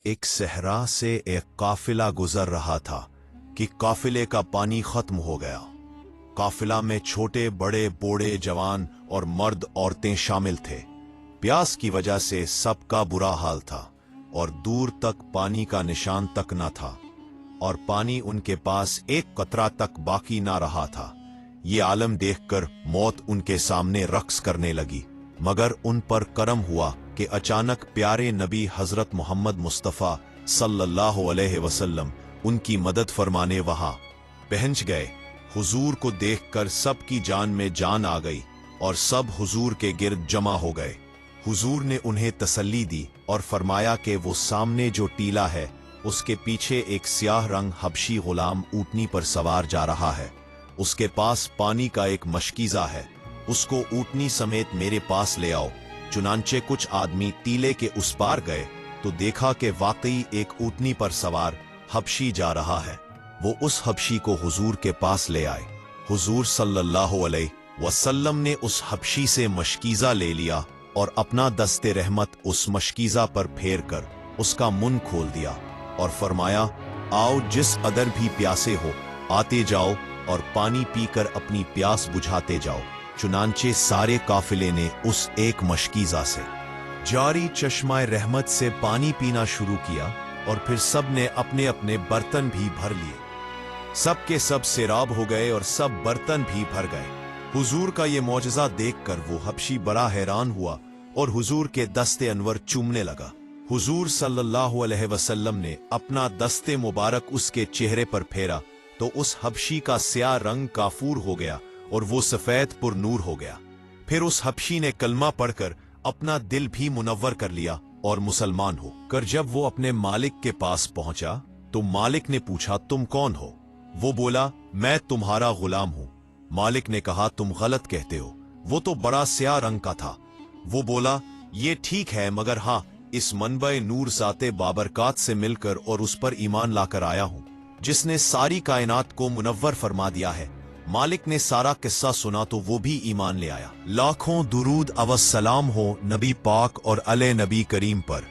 एक सहरा से एक काफिला गुजर रहा था कि काफिले का पानी खत्म हो गया। काफिला में छोटे बड़े बूढ़े जवान और मर्द औरतें शामिल थे। प्यास की वजह से सबका बुरा हाल था और दूर तक पानी का निशान तक न था और पानी उनके पास एक कतरा तक बाकी ना रहा था। ये आलम देखकर मौत उनके सामने रक्स करने लगी, मगर उन पर करम हुआ कि अचानक प्यारे नबी हजरत मोहम्मद मुस्तफ़ा सल्लल्लाहु अलैहि वसल्लम उनकी मदद फरमाने वहां पहुंच गए। हुजूर को देखकर सबकी जान में जान आ गई और सब हुजूर के गिर्द जमा हो गए। हुजूर ने उन्हें तसल्ली दी और फरमाया कि वो सामने जो टीला है उसके पीछे एक स्याह रंग हबशी गुलाम ऊँटनी पर सवार जा रहा है। उसके पास पानी का एक मशकीज़ा है, उसको ऊँटनी समेत मेरे पास ले आओ। चुनांचे कुछ आदमी टीले के उस पार गए तो देखा कि वाकई एक ऊँटनी पर सवार हबशी जा रहा है। वो उस हबशी को हुजूर के पास ले आए। हुजूर सल्लल्लाहु अलैहि वसल्लम ने उस हबशी से मशकीज़ा ले लिया और अपना दस्ते रहमत उस मशकीज़ा पर फेर कर उसका मुंह खोल दिया और फरमाया, आओ जिस कदर भी प्यासे हो आते जाओ और पानी पीकर अपनी प्यास बुझाते जाओ। चुनांचे सारे काफिले ने उस एक मशकीज़ा से जारी चश्माए रहमत से पानी पीना शुरू किया और फिर सब ने अपने अपने बर्तन भी भर लिए। सब के सब सैराब हो गए और सब बर्तन भी भर गए। हुजूर का ये मौजज़ा देखकर वो हबशी बड़ा हैरान हुआ और हुजूर के दस्ते अनवर चूमने लगा। हुजूर सल्लल्लाहु अलैहि वसल्लम ने अपना दस्ते मुबारक उसके चेहरे पर फेरा तो उस हबशी का स्याह रंग काफूर हो गया और वो सफेद पुर नूर हो गया। फिर उस हबशी ने कलमा पढ़कर अपना दिल भी मुनव्वर कर लिया और मुसलमान हो कर जब वो अपने मालिक के पास पहुंचा तो मालिक ने पूछा, तुम कौन हो? वो बोला, मैं तुम्हारा गुलाम हूं। मालिक ने कहा, तुम गलत कहते हो, वो तो बड़ा स्याह रंग का था। वो बोला, ये ठीक है, मगर हाँ, इस मनबे नूर ज़ाते बाबरकात से मिलकर और उस पर ईमान लाकर आया हूं जिसने सारी कायनात को मुनव्वर फरमा दिया है। मालिक ने सारा किस्सा सुना तो वो भी ईमान ले आया। लाखों दुरूद अवस्सलाम हो नबी पाक और अले नबी करीम पर।